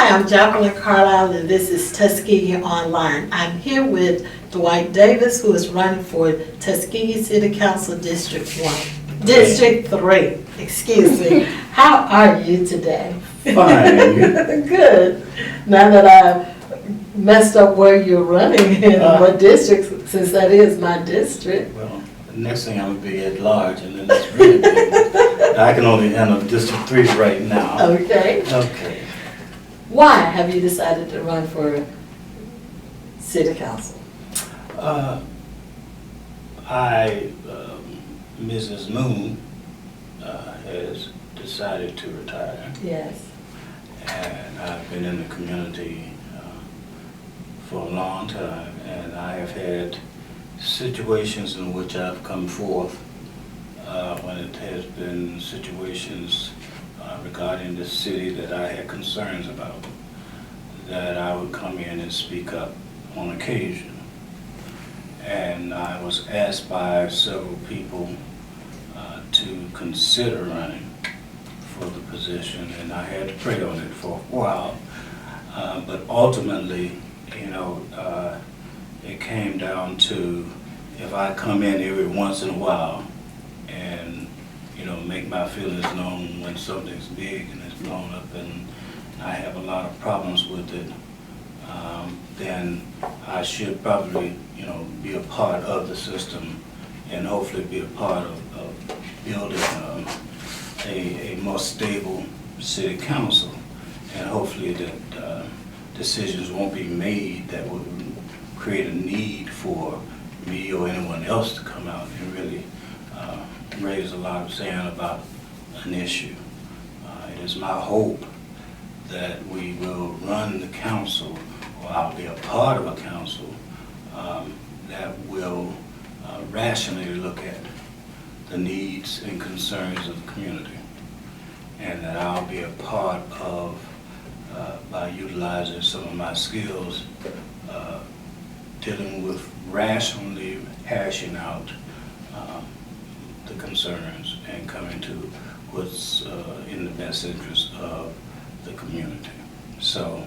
Hi, I'm Jacqueline Carlisle, and this is Tuskegee Online. I'm here with Dwight Davis, who is running for Tuskegee City Council District 1. District 3, excuse me. How are you today? Fine. Good. Now that I've messed up where you're running in what district, since that is my district. Well, the next thing I'm gonna be at large, and then it's really big. I can only handle District 3 right now. Okay. Okay. Why have you decided to run for City Council? Mrs. Moon has decided to retire, Yes. and I've been in the community for a long time, and I have had situations in which I've come forth when it has been situations regarding the city that I had concerns about, that I would come in and speak up on occasion. And I was asked by several people to consider running for the position, and I had to pray on it for a while. But ultimately, you know, it came down to, if I come in every once in a while and, you know, make my feelings known when something's big and it's blown up and I have a lot of problems with it, then I should probably, you know, be a part of the system and hopefully be a part of building a more stable city council, and hopefully that decisions won't be made that would create a need for me or anyone else to come out and really raise a lot of sand about an issue. It is my hope that we will run the council, or I'll be a part of a council that will rationally look at the needs and concerns of the community, and that I'll be a part of, by utilizing some of my skills, dealing with rationally hashing out the concerns and coming to what's in the best interest of the community. So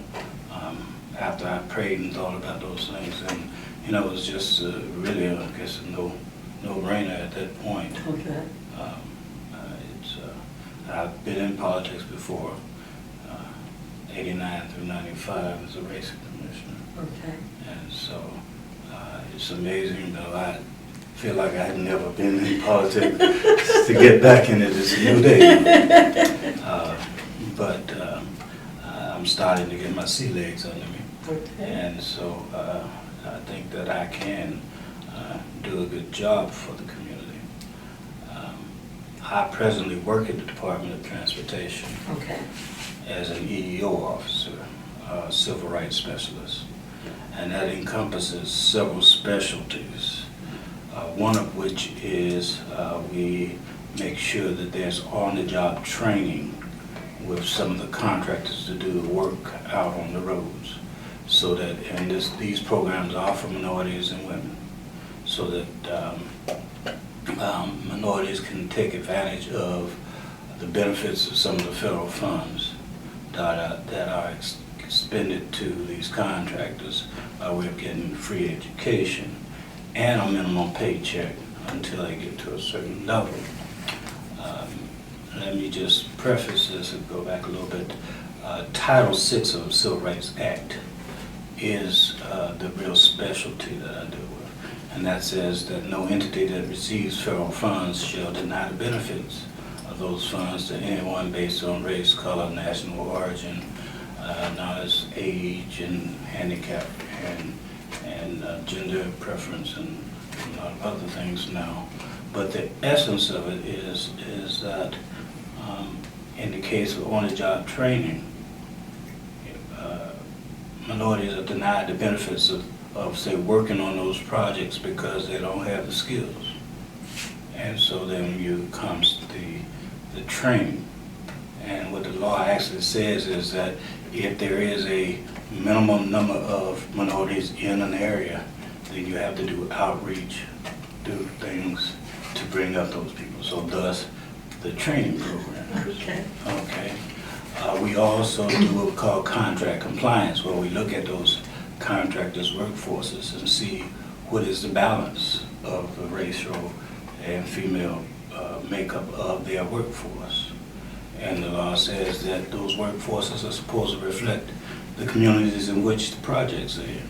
after I prayed and thought about those things, and you know, it was just really, I guess, a no-brainer at that point. Okay. I've been in politics before, 89 through 95 as a racing commissioner. Okay. And so it's amazing, though I feel like I had never been in politics. To get back in it is a new day. But I'm starting to get my sea legs under me. Okay. And so I think that I can do a good job for the community. I presently work at the Department of Transportation Okay. as an EEO officer, civil rights specialist, and that encompasses several specialties, one of which is we make sure that there's on-the-job training with some of the contractors to do the work out on the roads, so that, and these programs are for minorities and women, so that minorities can take advantage of the benefits of some of the federal funds that are expended to these contractors by way of getting free education and a minimum paycheck until they get to a certain level. Let me just preface this and go back a little bit. Title VI of the Civil Rights Act is the real specialty that I deal with. And that says that no entity that receives federal funds shall deny the benefits of those funds to anyone based on race, color, national origin, now as age and handicap and gender preference and a lot of other things now. But the essence of it is that in the case of on-the-job training, minorities are denied the benefits of, say, working on those projects because they don't have the skills. And so then comes the training. And what the law actually says is that if there is a minimum number of minorities in an area, then you have to do outreach, do things to bring up those people. So thus, the training program. Okay. Okay. We also do what we call contract compliance, where we look at those contractors' workforces and see what is the balance of the racial and female makeup of their workforce. And the law says that those workforces are supposed to reflect the communities in which the projects are in.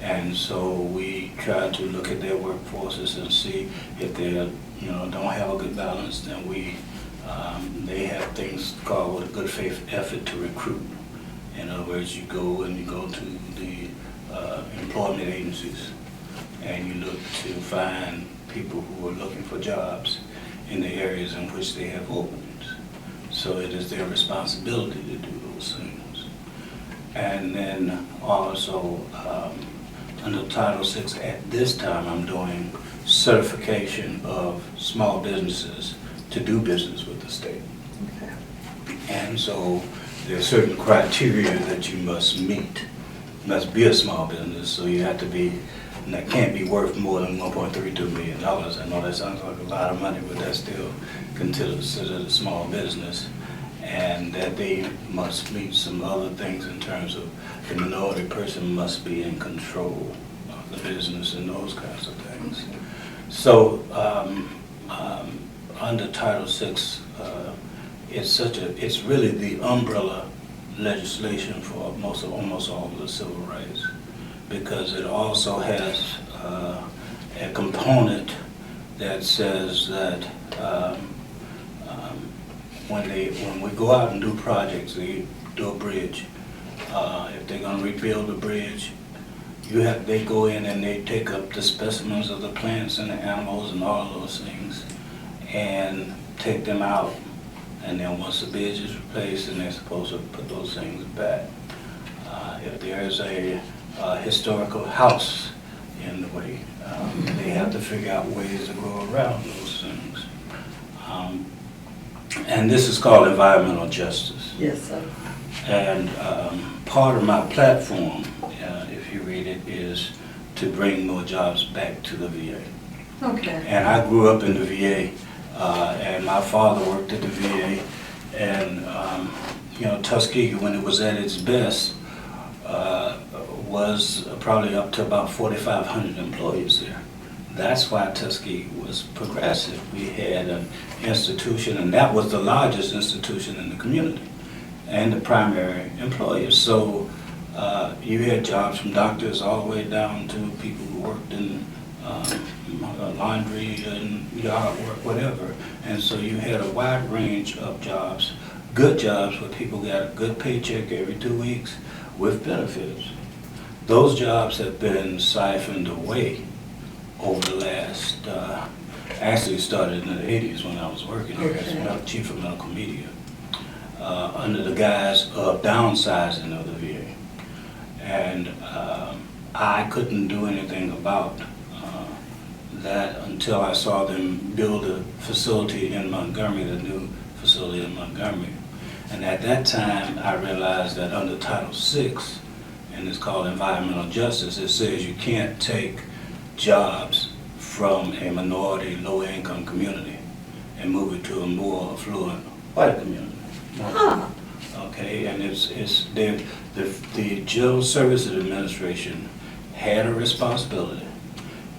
And so we try to look at their workforces and see if they, don't have a good balance, then they have things called a good faith effort to recruit. In other words, you go to the employment agencies and you look to find people who are looking for jobs in the areas in which they have openings. So it is their responsibility to do those things. And then also, under Title VI at this time, I'm doing certification of small businesses to do business with the state. Okay. And so there are certain criteria that you must meet. You must be a small business, so you have to be, and that can't be worth more than $1.32 million. I know that sounds like a lot of money, but that's still considered a small business. And that they must meet some other things in terms of the minority person must be in control of the business and those kinds of things. So under Title VI, it's really the umbrella legislation for almost all of the civil rights, because it also has a component that says that when we go out and do projects, they do a bridge. If they're going to rebuild a bridge, they go in and they take up the specimens of the plants and the animals and all of those things and take them out. And then once the bridge is replaced, then they're supposed to put those things back. If there's a historical house in the way, they have to figure out ways to go around those things. And this is called environmental justice. Yes, sir. And part of my platform, if you read it, is to bring more jobs back to the VA. Okay. And I grew up in the VA, and my father worked at the VA, and Tuskegee, when it was at its best, was probably up to about 4,500 employees there. That's why Tuskegee was progressive. We had an institution, and that was the largest institution in the community and the primary employer. So you had jobs from doctors all the way down to people who worked in laundry and yard work, whatever. And so you had a wide range of jobs, good jobs where people got a good paycheck every 2 weeks with benefits. Those jobs have been siphoned away over the last, actually started in the 80s when I was working here as chief of medical media, under the guise of downsizing of the VA. And I couldn't do anything about that until I saw them build a facility in Montgomery, the new facility in Montgomery. And at that time, I realized that under Title VI, and it's called environmental justice, it says you can't take jobs from a minority, low-income community and move it to a more affluent white community. Huh. Okay, and the General Services Administration had a responsibility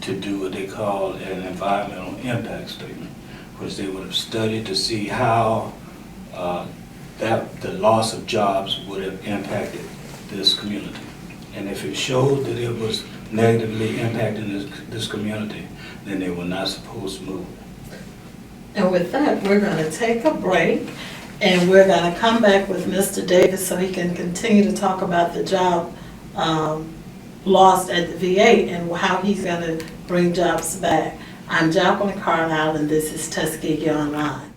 to do what they call an environmental impact statement, which they would have studied to see how the loss of jobs would have impacted this community. And if it showed that it was negatively impacting this community, then they were not supposed to move. And with that, we're going to take a break, and we're going to come back with Mr. Davis so he can continue to talk about the job lost at the VA and how he's going to bring jobs back. I'm Jacqueline Carlisle, and this is Tuskegee Online.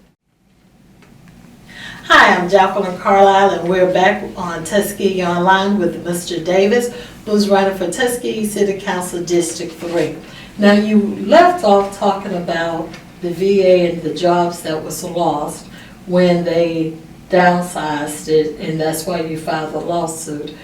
Hi, I'm Jacqueline Carlisle, and we're back on Tuskegee Online with Mr. Davis, who's running for Tuskegee City Council District 3. Now, you left off talking about the VA and the jobs that was lost when they downsized it, and that's why you filed the lawsuit.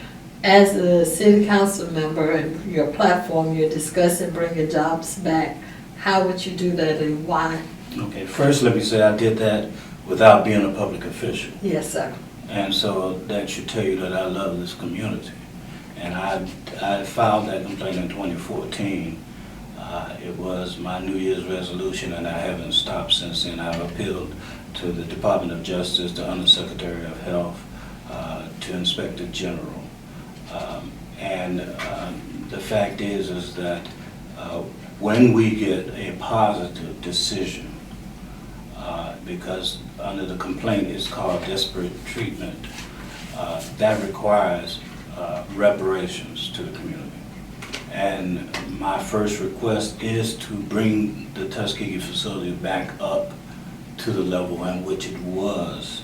As a city council member and your platform, you're discussing bringing jobs back. How would you do that and why? Okay, first let me say I did that without being a public official. Yes, sir. And so that should tell you that I love this community. And I filed that complaint in 2014. It was my New Year's resolution, and I haven't stopped since then. I've appealed to the Department of Justice, the Undersecretary of Health, to Inspector General. The fact is that when we get a positive decision, because under the complaint it's called desperate treatment, that requires reparations to the community. And my first request is to bring the Tuskegee facility back up to the level in which it was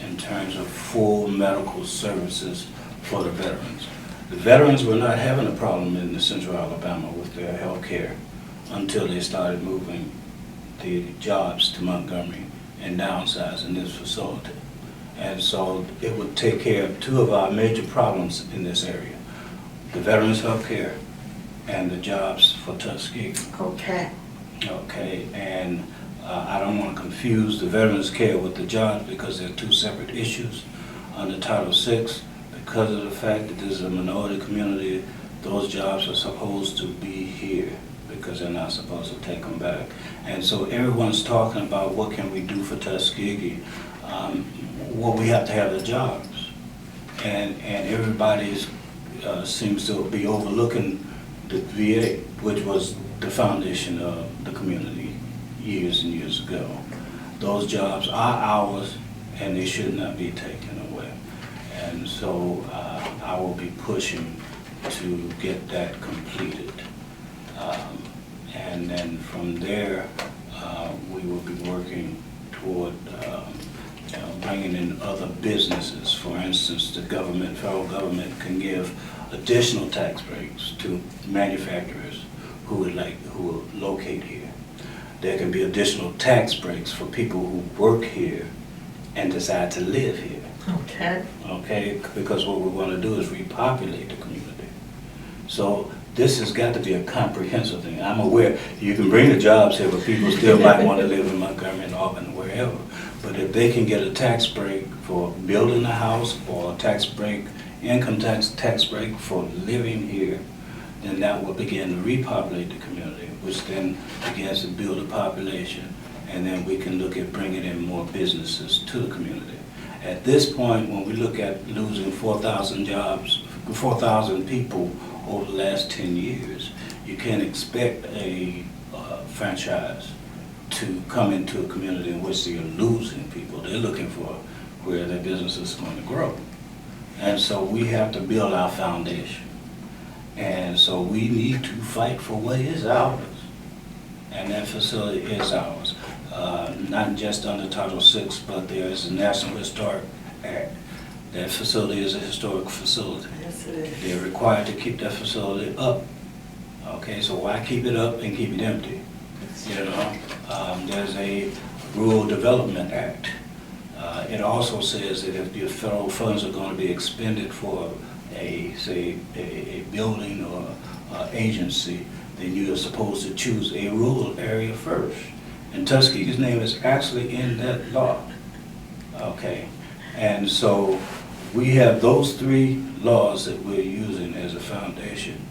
in terms of full medical services for the veterans. The veterans were not having a problem in the central Alabama with their health care until they started moving the jobs to Montgomery and downsizing this facility. And so it would take care of two of our major problems in this area: the veterans' health care and the jobs for Tuskegee. Okay. Okay, and I don't want to confuse the veterans' care with the jobs because they're two separate issues under Title VI. Because of the fact that this is a minority community, those jobs are supposed to be here because they're not supposed to take them back. And so everyone's talking about what can we do for Tuskegee. Well, we have to have the jobs. And everybody seems to be overlooking the VA, which was the foundation of the community years and years ago. Those jobs are ours, and they should not be taken away. And so I will be pushing to get that completed. And then from there, we will be working toward bringing in other businesses. For instance, the government, federal government, can give additional tax breaks to manufacturers who will locate here. There can be additional tax breaks for people who work here and decide to live here. Okay. Okay, because what we want to do is repopulate the community. So this has got to be a comprehensive thing. I'm aware you can bring the jobs here, but people still might want to live in Montgomery and Auburn, wherever. But if they can get a tax break for building a house or a tax break, income tax break for living here, then that will begin to repopulate the community, which then begins to build a population, and then we can look at bringing in more businesses to the community. At this point, when we look at losing 4,000 jobs, 4,000 people over the last 10 years, you can't expect a franchise to come into a community in which they're losing people. They're looking for where their business is going to grow. And so we have to build our foundation. And so we need to fight for what is ours. And that facility is ours. Not just under Title VI, but there is a National Historic Act. That facility is a historic facility. Yes, it is. They're required to keep that facility up. Okay, so why keep it up and keep it empty? You know, there's a Rural Development Act. It also says that if your federal funds are going to be expended for a building or agency, then you are supposed to choose a rural area first. And Tuskegee's name is actually in that law. Okay, and so we have those three laws that we're using as a foundation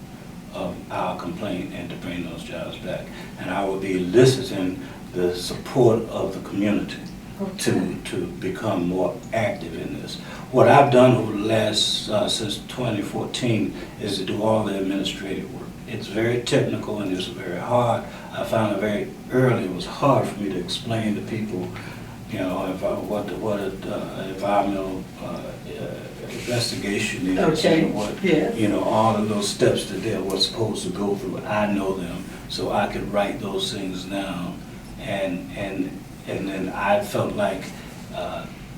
of our complaint and to bring those jobs back. And I will be eliciting the support of the community to become more active in this. What I've done over the last, since 2014, is to do all the administrative work. It's very technical and it's very hard. I found it very early, it was hard for me to explain to people, you know, what environmental investigation is, Okay. and what, Yeah. you know, all of those steps that they were supposed to go through. I know them, so I could write those things down. And then I felt like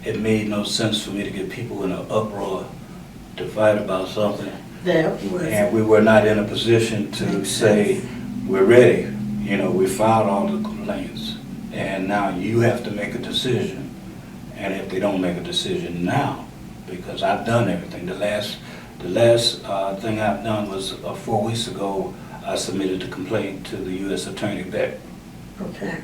it made no sense for me to get people in an uproar to fight about something. That was. And we were not in a position to say, we're ready. You know, we filed all the complaints, and now you have to make a decision. And if they don't make a decision now, because I've done everything. The last thing I've done was 4 weeks ago, I submitted a complaint to the U.S. Attorney Beck. Okay.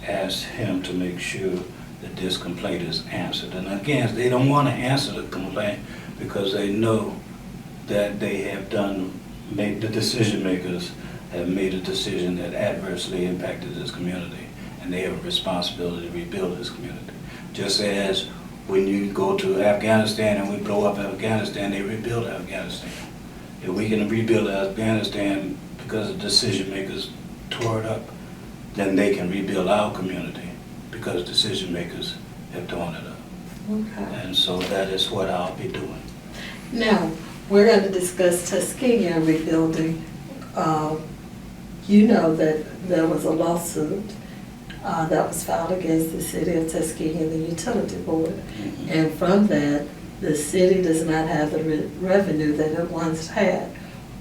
Asked him to make sure that this complaint is answered. And again, they don't want to answer the complaint because they know that they have the decision makers have made a decision that adversely impacted this community, and they have a responsibility to rebuild this community. Just as when you go to Afghanistan and we blow up Afghanistan, they rebuild Afghanistan. If we can rebuild Afghanistan because the decision makers tore it up, then they can rebuild our community because decision makers have torn it up. Okay. And so that is what I'll be doing. Now, we're going to discuss Tuskegee and rebuilding. You know that there was a lawsuit that was filed against the city of Tuskegee and the utility board. Mm-hmm. And from that, the city does not have the revenue that it once had.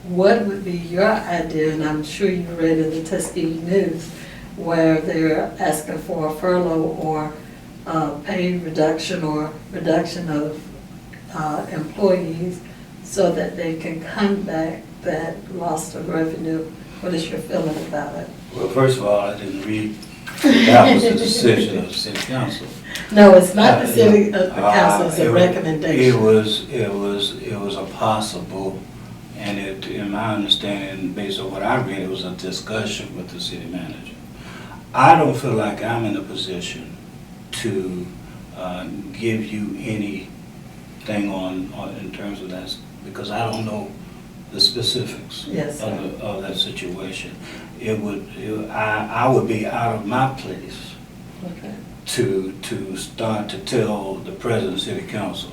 What would be your idea, and I'm sure you read in the Tuskegee News, where they're asking for a furlough or pay reduction or reduction of employees so that they can come back that loss of revenue. What is your feeling about it? Well, first of all, I didn't read that was the decision of the city council. No, it's not the city council, it's a recommendation. It was a possible, and in my understanding, based on what I read, it was a discussion with the city manager. I don't feel like I'm in a position to give you anything on in terms of that, because I don't know the specifics of that situation. I would be out of my place to start to tell the president of city council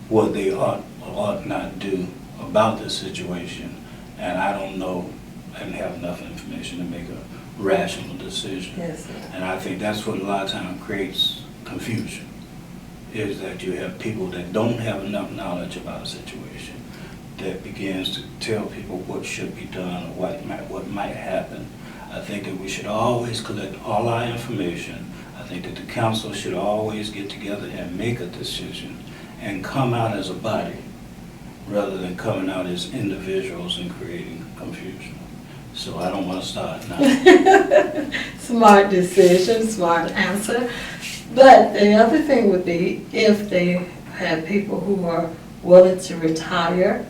what they ought or ought not do about this situation, and I don't know and have enough information to make a rational decision. Yes, sir. And I think that's what a lot of times creates confusion, is that you have people that don't have enough knowledge about a situation that begins to tell people what should be done or what might happen. I think that we should always collect all our information. I think that the council should always get together and make a decision and come out as a body rather than coming out as individuals and creating confusion. So I don't want to start now. Smart decision, smart answer. But the other thing would be if they had people who are willing to retire,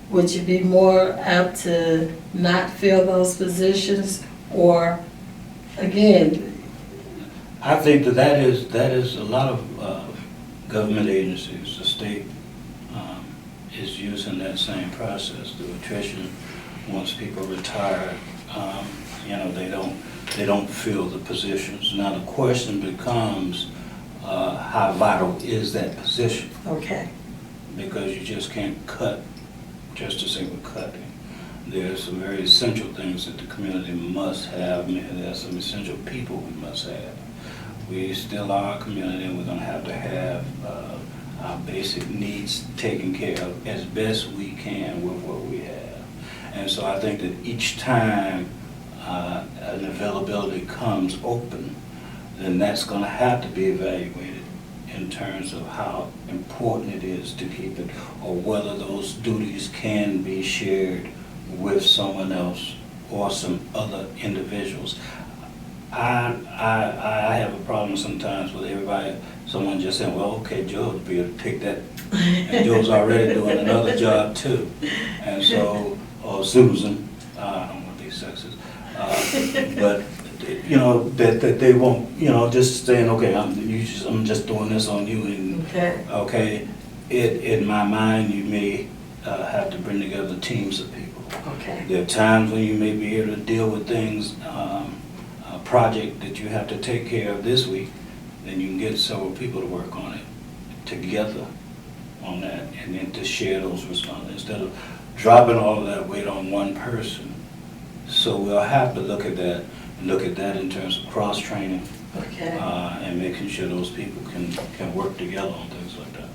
would you be more apt to not fill those positions? Or, again, I think that is a lot of government agencies. The state is using that same process. The attrition, once people retire, they don't fill the positions. Now the question becomes, how vital is that position? okay, Because you just can't cut just to say we're cutting. There's some very essential things that the community must have, and there's some essential people we must have. We still are a community, and we're going to have our basic needs taken care of as best we can with what we have. And so I think that each time an availability comes open, then that's going to have to be evaluated in terms of how important it is to keep it, or whether those duties can be shared with someone else or some other individuals. I have a problem sometimes with everybody, someone just saying, well, okay, Joe will be able to take that, and Joe's already doing another job too. And so, or Susan, I don't want to be sexist, but that they won't, just saying, okay, I'm just doing this on you, and okay, in my mind, you may have to bring together teams of people. okay, There are times when you may be able to deal with things, a project that you have to take care of this week, then you can get several people to work on it together on that, and then to share those responsibilities instead of dropping all of that weight on one person. So we'll have to look at that in terms of cross-training, and making sure those people can work together on things like that.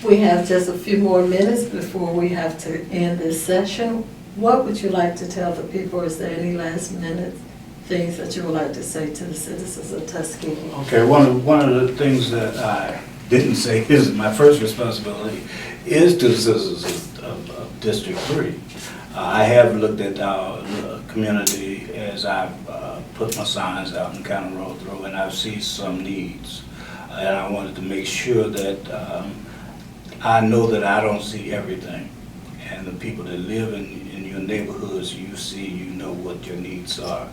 We have just a few more minutes before we have to end this session. What would you like to tell the people? Is there any last minute things that you would like to say to the citizens of Tuskegee? Okay, one of the things that I didn't say is my first responsibility is to the citizens of District 3. I have looked at our community as I've put my signs out and kind of roll through, and I've seen some needs. And I wanted to make sure that I know that I don't see everything. And the people that live in your neighborhoods, you see, you know what your needs are.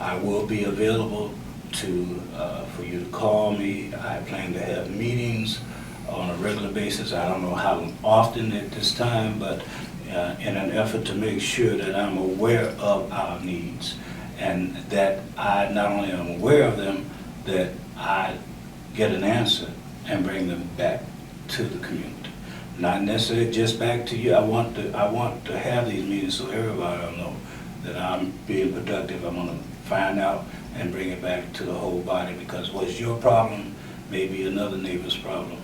I will be available for you to call me. I plan to have meetings on a regular basis. I don't know how often at this time, but in an effort to make sure that I'm aware of our needs, and that I not only am aware of them, that I get an answer and bring them back to the community. Not necessarily just back to you. I want to have these meetings so everybody will know that I'm being productive. I'm going to find out and bring it back to the whole body, because what's your problem may be another neighbor's problem.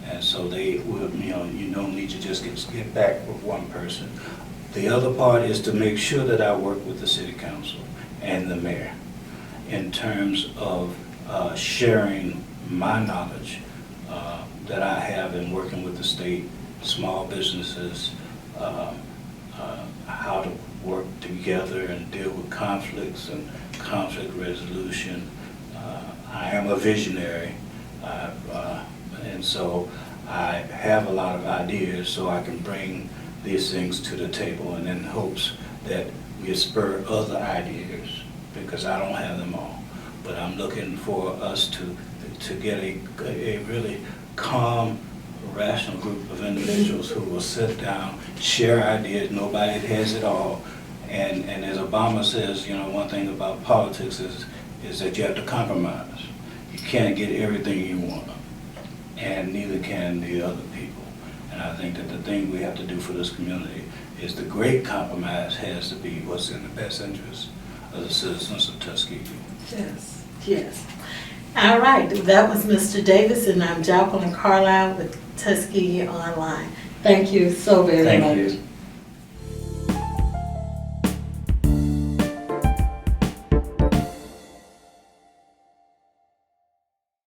And so they will, you don't need to just get back with one person. The other part is to make sure that I work with the city council and the mayor in terms of sharing my knowledge that I have in working with the state, small businesses, how to work together and deal with conflicts and conflict resolution. I am a visionary, and so I have a lot of ideas, so I can bring these things to the table, and in hopes that we spur other ideas, because I don't have them all. But I'm looking for us to get a really calm, rational group of individuals who will sit down, share ideas. Nobody has it all. And as Obama says, one thing about politics is that you have to compromise. You can't get everything you want, and neither can the other people. And I think that the thing we have to do for this community is the great compromise has to be what's in the best interest of the citizens of Tuskegee. Yes, yes. All right, that was Mr. Davis, and I'm Jacqueline Carlisle with Tuskegee Online. Thank you so very much. Thank you.